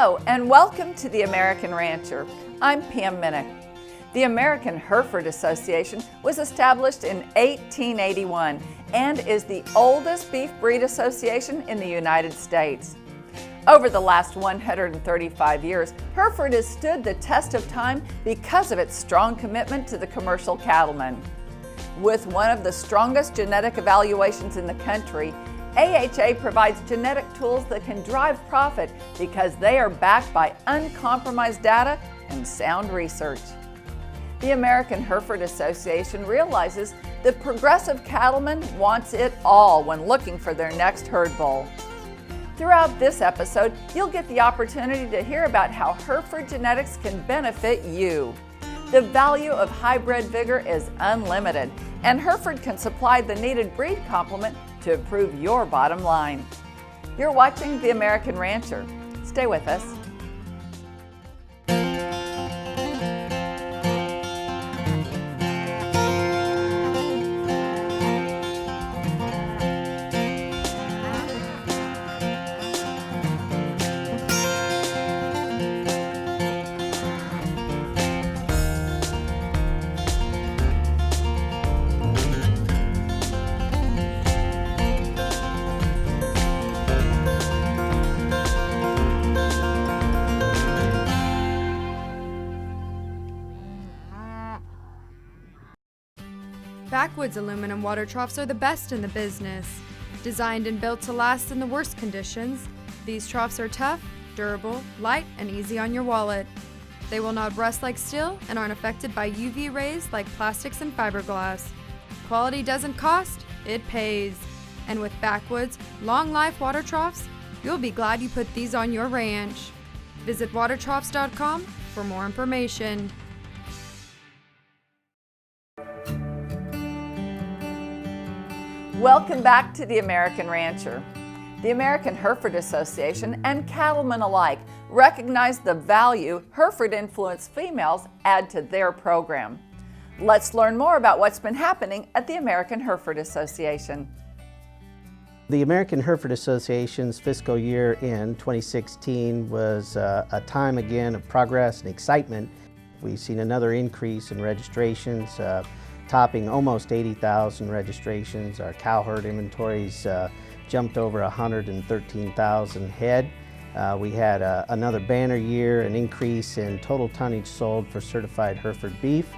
Hello and welcome to the American Rancher. I'm Pam Minnick. The American Hereford Association was established in 1881 and is the oldest beef breed association in the United States. Over the last 135 years, Hereford has stood the test of time because of its strong commitment to the commercial cattleman. With one of the strongest genetic evaluations in the country, AHA provides genetic tools that can drive profit because they are backed by uncompromised data and sound research. The American Hereford Association realizes the progressive cattleman wants it all when looking for their next herd bull. Throughout this episode, you'll get the opportunity to hear about how Hereford genetics can benefit you. The value of hybrid vigor is unlimited, and Hereford can supply the needed breed complement to improve your bottom line. You're watching The American Rancher. Stay with us. Backwoods aluminum water troughs are the best in the business. Designed and built to last in the worst conditions, these troughs are tough, durable, light, and easy on your wallet. They will not rust like steel and aren't affected by UV rays like plastics and fiberglass. Quality doesn't cost, it pays. And with Backwoods long life water troughs, you'll be glad you put these on your ranch. Visit watertroughs.com for more information. Welcome back to the American Rancher. The American Hereford Association and cattlemen alike recognize the value Hereford-influenced females add to their program. Let's learn more about what's been happening at the American Hereford Association. The American Hereford Association's fiscal year in 2016 was a time again of progress and excitement. We've seen another increase in registrations, topping almost 80,000 registrations. Our cow herd inventories jumped over 113,000 head. We had another banner year, an increase in total tonnage sold for certified Hereford beef.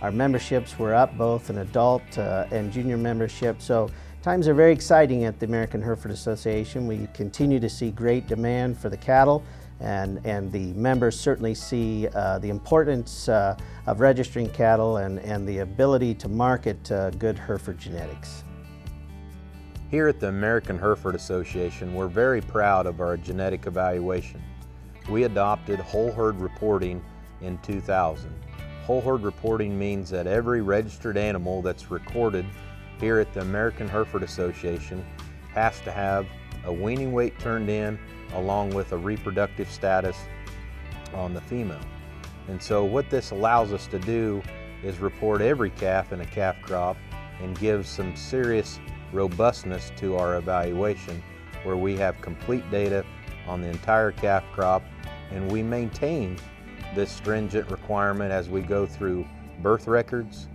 Our memberships were up, both in adult and junior membership. So times are very exciting at the American Hereford Association. We continue to see great demand for the cattle, and the members certainly see the importance of registering cattle and the ability to market good Hereford genetics. Here at the American Hereford Association, we're very proud of our genetic evaluation. We adopted whole herd reporting in 2000. Whole herd reporting means that every registered animal that's recorded here at the American Hereford Association has to have a weaning weight turned in along with a reproductive status on the female. And so what this allows us to do is report every calf in a calf crop and give some serious robustness to our evaluation, where we have complete data on the entire calf crop, and we maintain this stringent requirement as we go through birth records,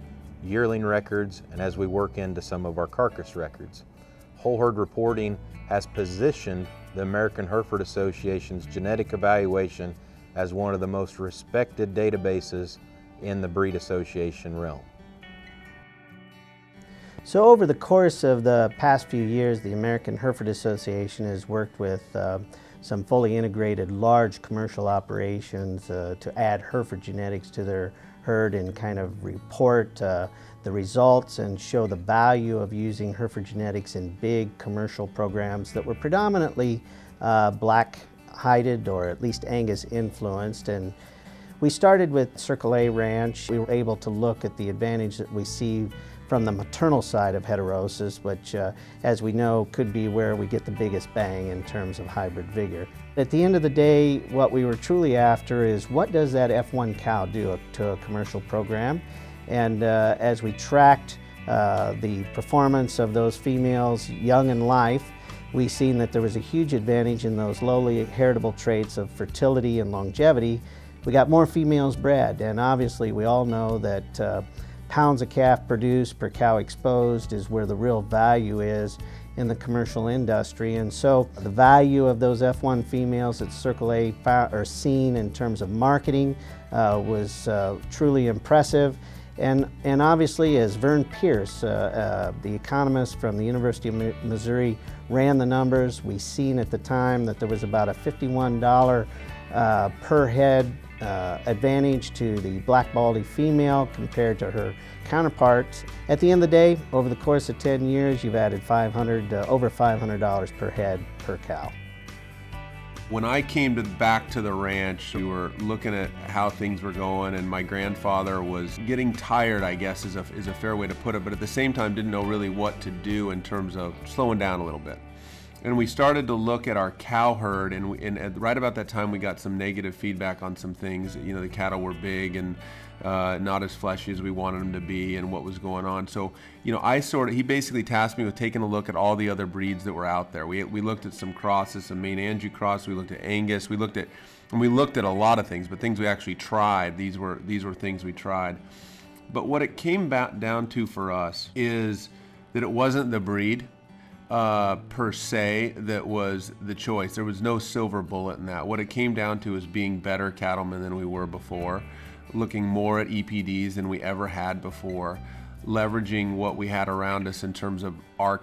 yearling records, and as we work into some of our carcass records. Whole herd reporting has positioned the American Hereford Association's genetic evaluation as one of the most respected databases in the breed association realm. So over the course of the past few years, the American Hereford Association has worked with some fully integrated large commercial operations to add Hereford genetics to their herd and kind of report the results and show the value of using Hereford genetics in big commercial programs that were predominantly black-hided or at least Angus influenced. And we started with Circle A Ranch. We were able to look at the advantage that we see from the maternal side of heterosis, which as we know could be where we get the biggest bang in terms of hybrid vigor. At the end of the day, what we were truly after is what does that F1 cow do to a commercial program? And as we tracked the performance of those females young in life, we seen that there was a huge advantage in those lowly heritable traits of fertility and longevity. We got more females bred, and obviously we all know that pounds of calf produced per cow exposed is where the real value is in the commercial industry. And so the value of those F1 females that Circle A are seen in terms of marketing was truly impressive. And obviously, as Vern Pierce, the economist from the University of Missouri, ran the numbers, we seen at the time that there was about a $51 per head advantage to the black baldy female compared to her counterparts. At the end of the day, over the course of 10 years, you've added over $500 per head per cow. When I came back to the ranch, we were looking at how things were going, and my grandfather was getting tired, I guess is a fair way to put it, but at the same time didn't know really what to do in terms of slowing down a little bit. And we started to look at our cow herd, and right about that time we got some negative feedback on some things. You know, the cattle were big and not as fleshy as we wanted them to be, and what was going on. So, you know, he basically tasked me with taking a look at all the other breeds that were out there. We looked at some crosses, some Maine Anjou cross. We looked at Angus. We looked at a lot of things, but things we actually tried. These were things we tried. But what it came back down to for us is that it wasn't the breed per se that was the choice. There was no silver bullet in that. What it came down to is being better cattlemen than we were before, looking more at EPDs than we ever had before, leveraging what we had around us in terms of our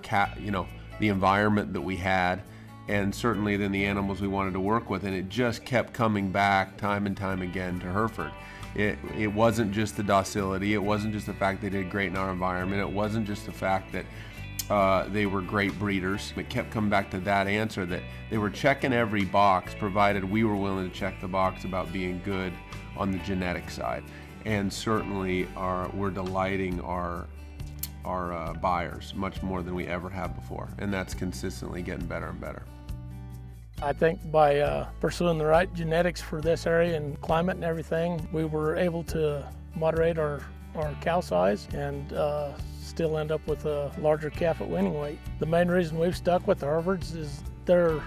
the environment that we had, and certainly then the animals we wanted to work with. And it just kept coming back time and time again to Hereford. It wasn't just the docility, it wasn't just the fact they did great in our environment, it wasn't just the fact that they were great breeders. It kept coming back to that answer, that they were checking every box provided we were willing to check the box about being good on the genetic side. And certainly we're delighting our buyers much more than we ever have before, and that's consistently getting better and better. I think by pursuing the right genetics for this area and climate and everything, we were able to moderate our cow size and still end up with a larger calf at weaning weight. The main reason we've stuck with the Herefords is they're,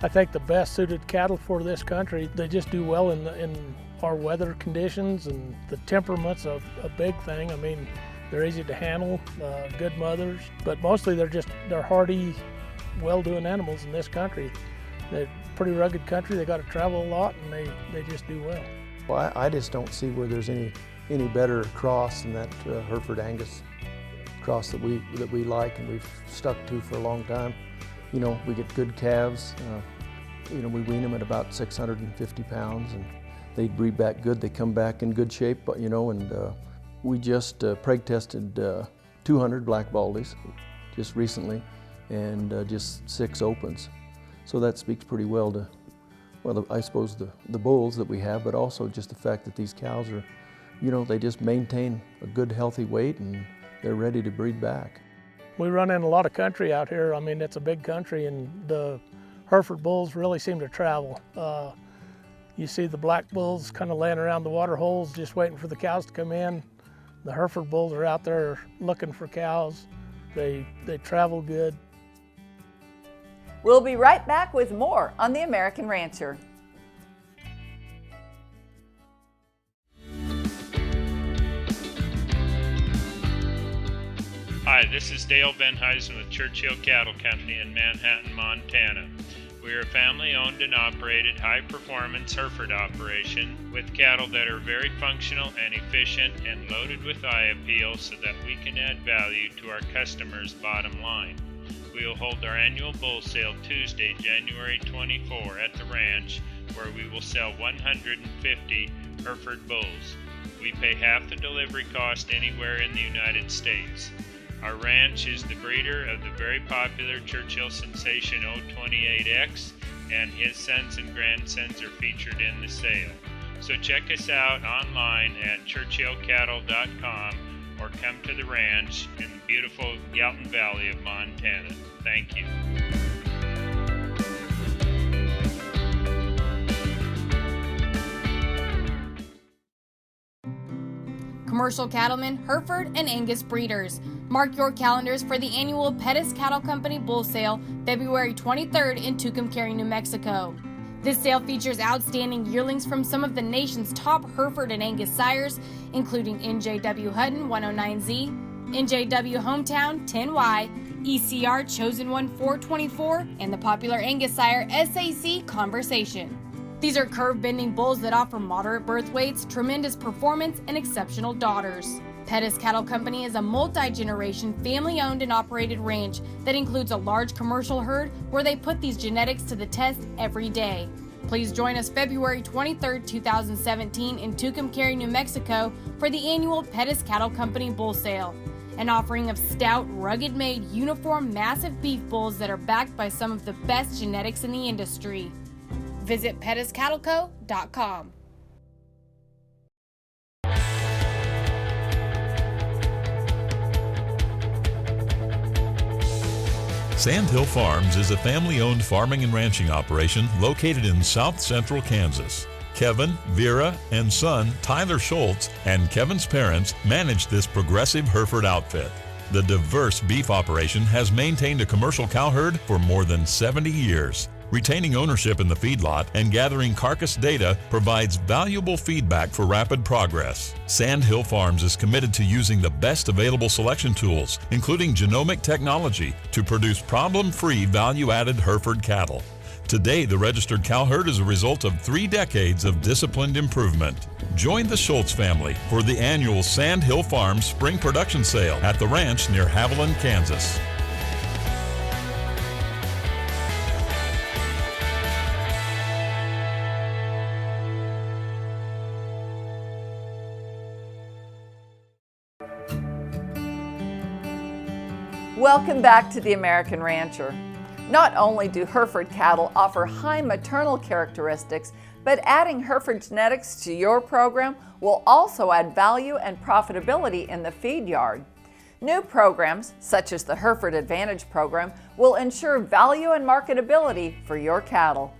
I think, the best suited cattle for this country. They just do well in our weather conditions, and the temperament's a big thing. I mean, they're easy to handle, good mothers, but mostly they're hardy, well-doing animals in this country. They're a pretty rugged country. They got to travel a lot, and they just do well. Well, I just don't see where there's any better cross than that Hereford Angus cross that we like and we've stuck to for a long time. You know, we get good calves. You know, we wean them at about 650 pounds, and they breed back good. They come back in good shape, you know, and we just preg tested 200 black baldies just recently, and just 6 opens. So that speaks pretty well to, well, I suppose the bulls that we have, but also just the fact that these cows are, you know, they just maintain a good healthy weight and they're ready to breed back. We run in a lot of country out here. I mean, it's a big country, and the Hereford bulls really seem to travel. You see the black bulls kind of laying around the water holes just waiting for the cows to come in. The Hereford bulls are out there looking for cows. They travel good. We'll be right back with more on The American Rancher. Hi, this is Dale Benheisen with Churchill Cattle Company in Manhattan, Montana. We are a family-owned and operated high-performance Hereford operation with cattle that are very functional and efficient and loaded with eye appeal so that we can add value to our customers' bottom line. We will hold our annual bull sale Tuesday, January 24 at the ranch, where we will sell 150 Hereford bulls. We pay half the delivery cost anywhere in the United States. Our ranch is the breeder of the very popular Churchill Sensation 028X, and his sons and grandsons are featured in the sale. So check us out online at churchillcattle.com or come to the ranch in the beautiful Gallatin Valley of Montana. Thank you. Commercial cattlemen, Hereford and Angus breeders. Mark your calendars for the annual Pettis Cattle Company Bull Sale, February 23rd in Tucumcari, New Mexico. This sale features outstanding yearlings from some of the nation's top Hereford and Angus sires, including NJW Hutton 109Z, NJW Hometown 10Y, ECR Chosen One 424, and the popular Angus sire SAC Conversation. These are curve-bending bulls that offer moderate birth weights, tremendous performance, and exceptional daughters. Pettis Cattle Company is a multi-generation, family-owned and operated ranch that includes a large commercial herd where they put these genetics to the test every day. Please join us February 23, 2017 in Tucumcari, New Mexico for the annual Pettis Cattle Company Bull Sale, an offering of stout, rugged-made, uniform, massive beef bulls that are backed by some of the best genetics in the industry. Visit pettiscattleco.com. Sandhill Farms is a family-owned farming and ranching operation located in south central Kansas. Kevin, Vera, and son Tyler Schultz and Kevin's parents manage this progressive Hereford outfit. The diverse beef operation has maintained a commercial cow herd for more than 70 years. Retaining ownership in the feedlot and gathering carcass data provides valuable feedback for rapid progress. Sandhill Farms is committed to using the best available selection tools, including genomic technology, to produce problem-free value-added Hereford cattle. Today, the registered cow herd is a result of 3 decades of disciplined improvement. Join the Schultz family for the annual Sandhill Farms Spring Production Sale at the ranch near Haviland, Kansas. Welcome back to the American Rancher. Not only do Hereford cattle offer high maternal characteristics, but adding Hereford genetics to your program will also add value and profitability in the feed yard. New programs, such as the Hereford Advantage program, will ensure value and marketability for your cattle.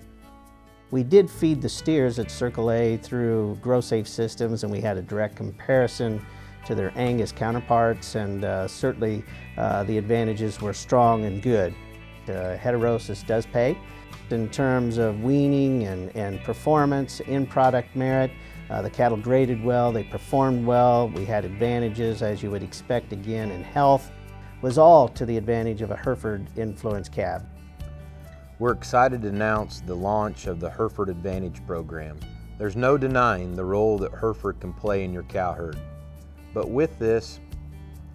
We did feed the steers at Circle A through GrowSafe systems, and we had a direct comparison to their Angus counterparts, and certainly the advantages were strong and good. Heterosis does pay. In terms of weaning and performance, in-product merit, the cattle graded well, they performed well, we had advantages as you would expect again in health, was all to the advantage of a Hereford influence calf. We're excited to announce the launch of the Hereford Advantage program. There's no denying the role that Hereford can play in your cow herd. But with this,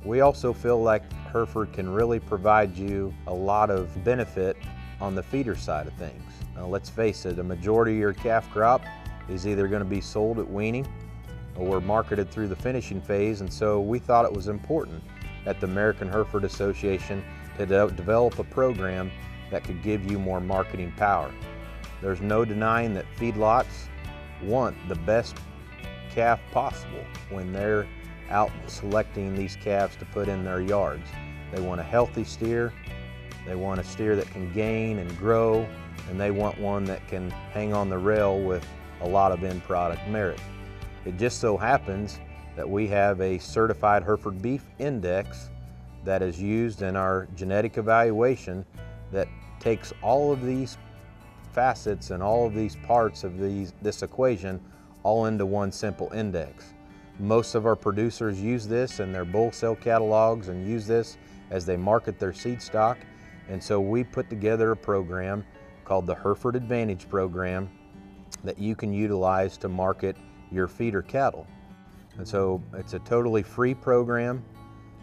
we also feel like Hereford can really provide you a lot of benefit on the feeder side of things. Now, let's face it, a majority of your calf crop is either going to be sold at weaning or marketed through the finishing phase, and so we thought it was important at the American Hereford Association to develop a program that could give you more marketing power. There's no denying that feedlots want the best calf possible when they're out selecting these calves to put in their yards. They want a healthy steer, they want a steer that can gain and grow, and they want one that can hang on the rail with a lot of end product merit. It just so happens that we have a certified Hereford beef index that is used in our genetic evaluation that takes all of these facets and all of these parts of this equation all into one simple index. Most of our producers use this in their bull sale catalogs and use this as they market their seed stock, and so we put together a program called the Hereford Advantage program that you can utilize to market your feeder cattle. And so it's a totally free program.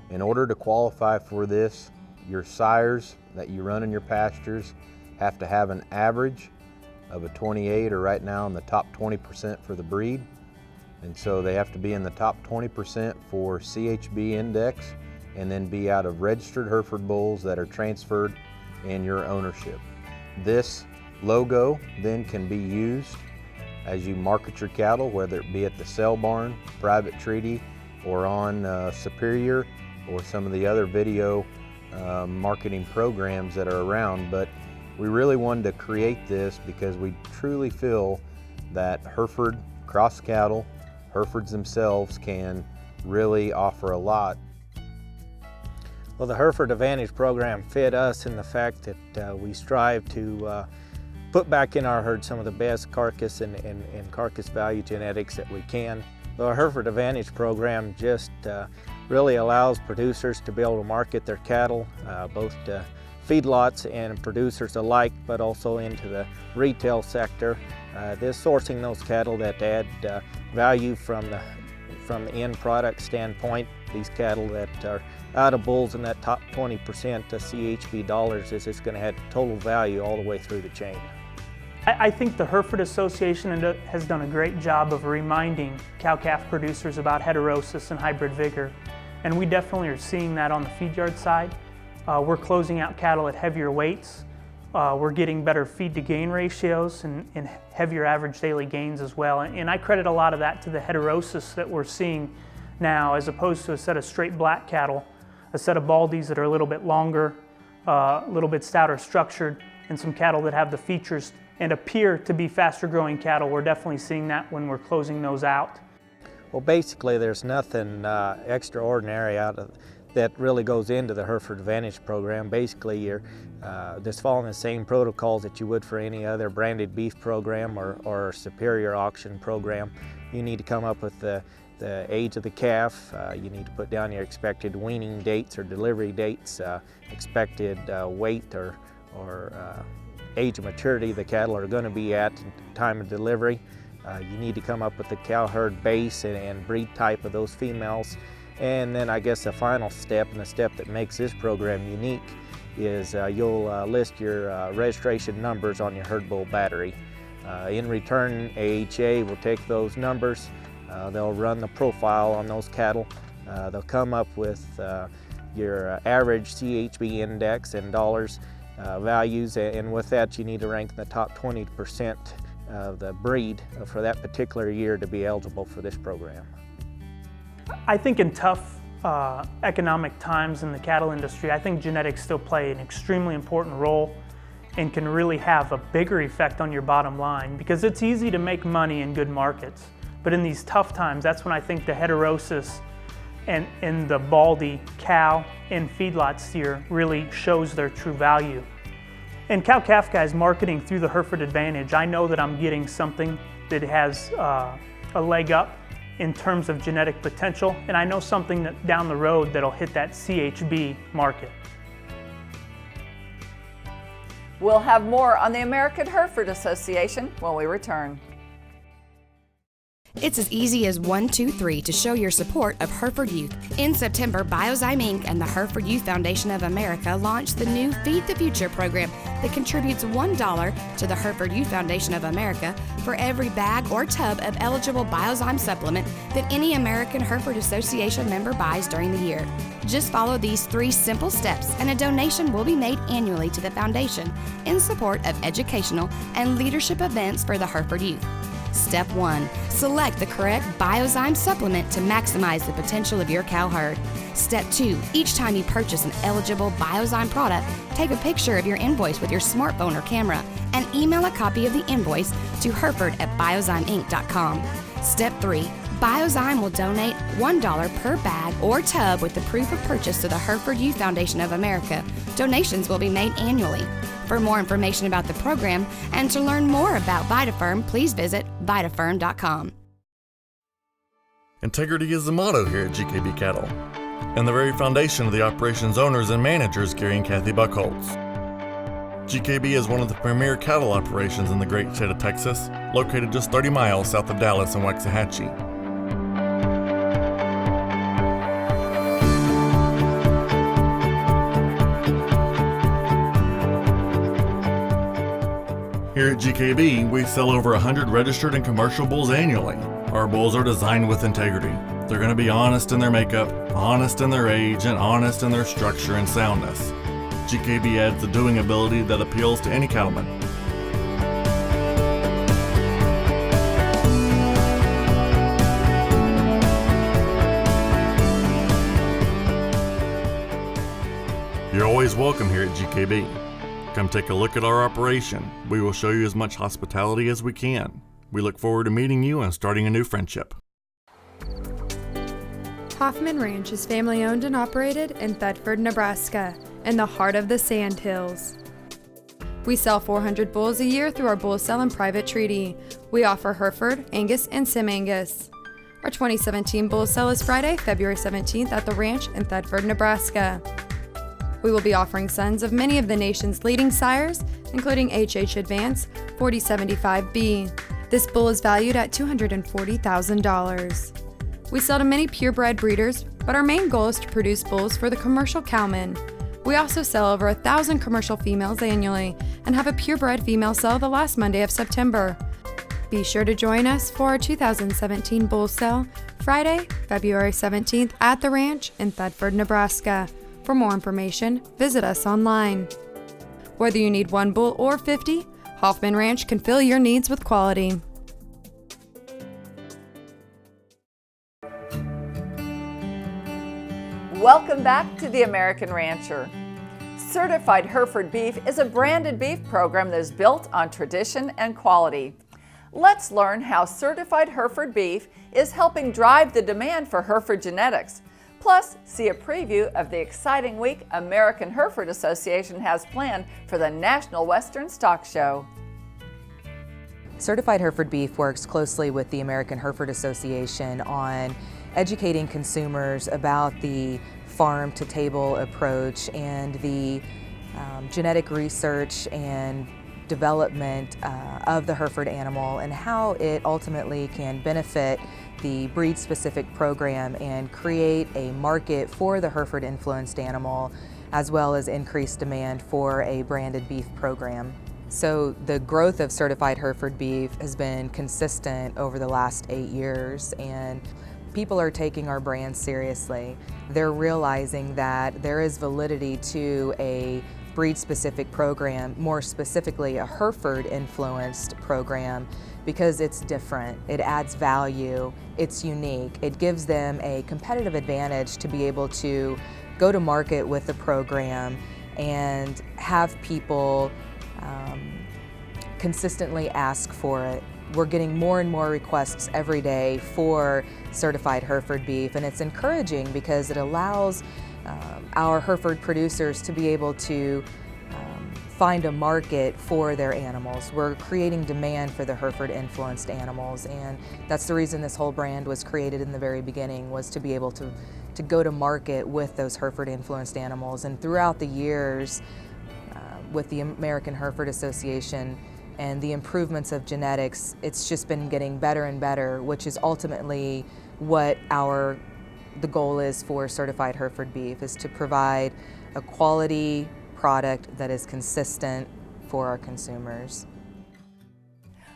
In order to qualify for this, your sires that you run in your pastures have to have an average of a 28, or right now in the top 20% for the breed. And so they have to be in the top 20% for CHB index and then be out of registered Hereford bulls that are transferred in your ownership. This logo then can be used as you market your cattle, whether it be at the sale barn, private treaty, or on Superior, or some of the other video marketing programs that are around. But we really wanted to create this because we truly feel that Hereford cross cattle, Herefords themselves, can really offer a lot. Well, the Hereford Advantage program fit us in the fact that we strive to put back in our herd some of the best carcass and carcass value genetics that we can. The Hereford Advantage program just really allows producers to be able to market their cattle, both to feedlots and producers alike, but also into the retail sector. This sourcing those cattle that add value from the end product standpoint. These cattle that are out of bulls in that top 20% of CHB dollars is just going to add total value all the way through the chain. I think the Hereford Association has done a great job of reminding cow-calf producers about heterosis and hybrid vigor, and we definitely are seeing that on the feed yard side. We're closing out cattle at heavier weights. We're getting better feed-to-gain ratios and heavier average daily gains as well, and I credit a lot of that to the heterosis that we're seeing now, as opposed to a set of straight black cattle, a set of baldies that are a little bit longer, a little bit stouter structured, and some cattle that have the features and appear to be faster growing cattle. We're definitely seeing that when we're closing those out. Well, basically there's nothing extraordinary that really goes into the Hereford Advantage program. Basically you're just following the same protocols that you would for any other branded beef program or superior auction program. You need to come up with the age of the calf. You need to put down your expected weaning dates or delivery dates, expected weight or age of maturity the cattle are going to be at time of delivery. You need to come up with the cow herd base and breed type of those females. And then I guess the final step, and the step that makes this program unique, is you'll list your registration numbers on your herd bull battery. In return, AHA will take those numbers, they'll run the profile on those cattle, they'll come up with your average CHB index and dollars values, and with that you need to rank in the top 20% of the breed for that particular year to be eligible for this program. I think in tough economic times in the cattle industry, I think genetics still play an extremely important role and can really have a bigger effect on your bottom line, because it's easy to make money in good markets, but in these tough times, that's when I think the heterosis and the baldy cow and feedlot steer really shows their true value. And cow-calf guys marketing through the Hereford Advantage, I know that I'm getting something that has a leg up in terms of genetic potential, and I know something that down the road that'll hit that CHB market. We'll have more on the American Hereford Association when we return. It's as easy as 1, 2, 3 to show your support of Hereford Youth. In September, Biozyme Inc. and the Hereford Youth Foundation of America launched the new Feed the Future program that contributes $1 to the Hereford Youth Foundation of America for every bag or tub of eligible Biozyme supplement that any American Hereford Association member buys during the year. Just follow these 3 simple steps and a donation will be made annually to the foundation in support of educational and leadership events for the Hereford Youth. Step 1. Select the correct Biozyme supplement to maximize the potential of your cow herd. Step 2. Each time you purchase an eligible Biozyme product, take a picture of your invoice with your smartphone or camera and email a copy of the invoice to hereford@biozymeinc.com. Step 3. Biozyme will donate $1 per bag or tub with the proof of purchase to the Hereford Youth Foundation of America. Donations will be made annually. For more information about the program and to learn more about VitaFerm, please visit vitafirm.com. Integrity is the motto here at GKB Cattle, and the very foundation of the operations owners and managers Gary and Kathy Buckholz. GKB is one of the premier cattle operations in the great state of Texas, located just 30 miles south of Dallas and Waxahachie. Here at GKB, we sell over 100 registered and commercial bulls annually. Our bulls are designed with integrity. They're going to be honest in their makeup, honest in their age, and honest in their structure and soundness. GKB adds the doing ability that appeals to any cattleman. You're always welcome here at GKB. Come take a look at our operation. We will show you as much hospitality as we can. We look forward to meeting you and starting a new friendship. Hoffman Ranch is family owned and operated in Thedford, Nebraska, in the heart of the Sandhills. We sell 400 bulls a year through our bull sale and private treaty. We offer Hereford, Angus, and Sim Angus. Our 2017 bull sale is Friday, February 17th at the ranch in Thedford, Nebraska. We will be offering sons of many of the nation's leading sires, including HH Advance 4075B. This bull is valued at $240,000. We sell to many purebred breeders, but our main goal is to produce bulls for the commercial cowman. We also sell over 1,000 commercial females annually and have a purebred female sale the last Monday of September. Be sure to join us for our 2017 bull sale, Friday, February 17th at the ranch in Thedford, Nebraska. For more information, visit us online. Whether you need 1 bull or 50, Hoffman Ranch can fill your needs with quality. Welcome back to the American Rancher. Certified Hereford beef is a branded beef program that is built on tradition and quality. Let's learn how certified Hereford beef is helping drive the demand for Hereford genetics. Plus, see a preview of the exciting week American Hereford Association has planned for the National Western Stock Show. Certified Hereford beef works closely with the American Hereford Association on educating consumers about the farm-to-table approach and the genetic research and development of the Hereford animal and how it ultimately can benefit the breed-specific program and create a market for the Hereford-influenced animal, as well as increased demand for a branded beef program. So the growth of certified Hereford beef has been consistent over the last 8 years, and people are taking our brand seriously. They're realizing that there is validity to a breed-specific program, more specifically a Hereford-influenced program, because it's different, it adds value, it's unique. It gives them a competitive advantage to be able to go to market with the program and have people consistently ask for it. We're getting more and more requests every day for certified Hereford beef, and it's encouraging because it allows our Hereford producers to be able to find a market for their animals. We're creating demand for the Hereford-influenced animals, and that's the reason this whole brand was created in the very beginning, was to be able to go to market with those Hereford-influenced animals. And throughout the years, with the American Hereford Association and the improvements of genetics, it's just been getting better and better, which is ultimately what the goal is for certified Hereford beef, is to provide a quality product that is consistent for our consumers.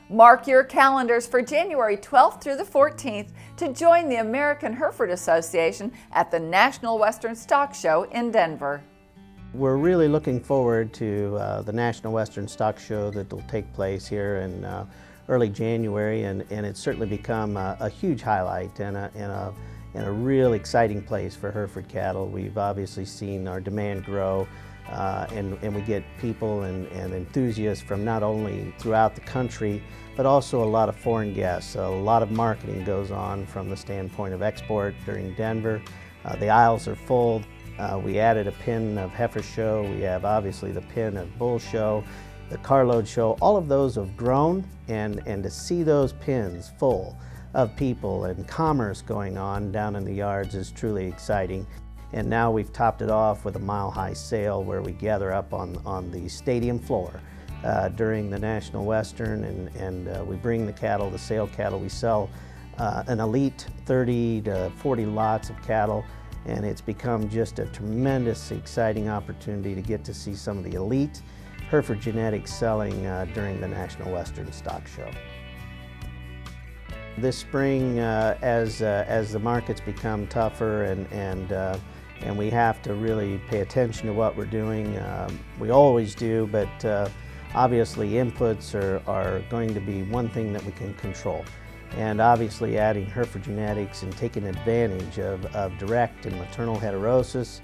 Mark your calendars for January 12th through the 14th to join the American Hereford Association at the National Western Stock Show in Denver. We're really looking forward to the National Western Stock Show that will take place here in early January, and it's certainly become a huge highlight and a real exciting place for Hereford cattle. We've obviously seen our demand grow, and we get people and enthusiasts from not only throughout the country, but also a lot of foreign guests. A lot of marketing goes on from the standpoint of export during Denver. The aisles are full. We added a pin of heifer show. We have obviously the pin of bull show, the carload show. All of those have grown, and to see those pins full of people and commerce going on down in the yards is truly exciting. And now we've topped it off with a mile-high sale where we gather up on the stadium floor during the National Western, and we bring the cattle, the sale cattle. We sell an elite 30 to 40 lots of cattle, and it's become just a tremendous, exciting opportunity to get to see some of the elite Hereford genetics selling during the National Western Stock Show. This spring, as the markets become tougher and we have to really pay attention to what we're doing, we always do, but obviously inputs are going to be one thing that we can control. And obviously adding Hereford genetics and taking advantage of direct and maternal heterosis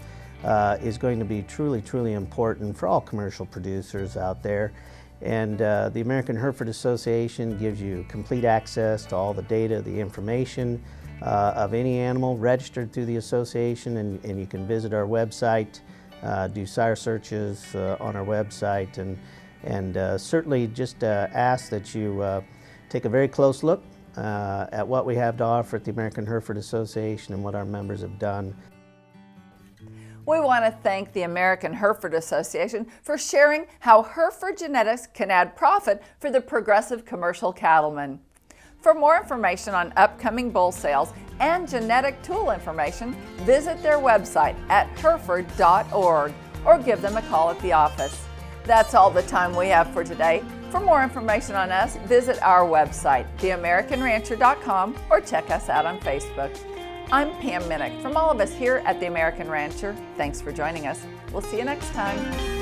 is going to be truly, truly important for all commercial producers out there. And the American Hereford Association gives you complete access to all the data, the information, of any animal registered through the association, and you can visit our website, do sire searches on our website, and certainly just ask that you take a very close look at what we have to offer at the American Hereford Association and what our members have done. We want to thank the American Hereford Association for sharing how Hereford genetics can add profit for the progressive commercial cattleman. For more information on upcoming bull sales and genetic tool information, visit their website at hereford.org or give them a call at the office. That's all the time we have for today. For more information on us, visit our website, theamericanrancher.com, or check us out on Facebook. I'm Pam Minnick. From all of us here at The American Rancher, thanks for joining us. We'll see you next time.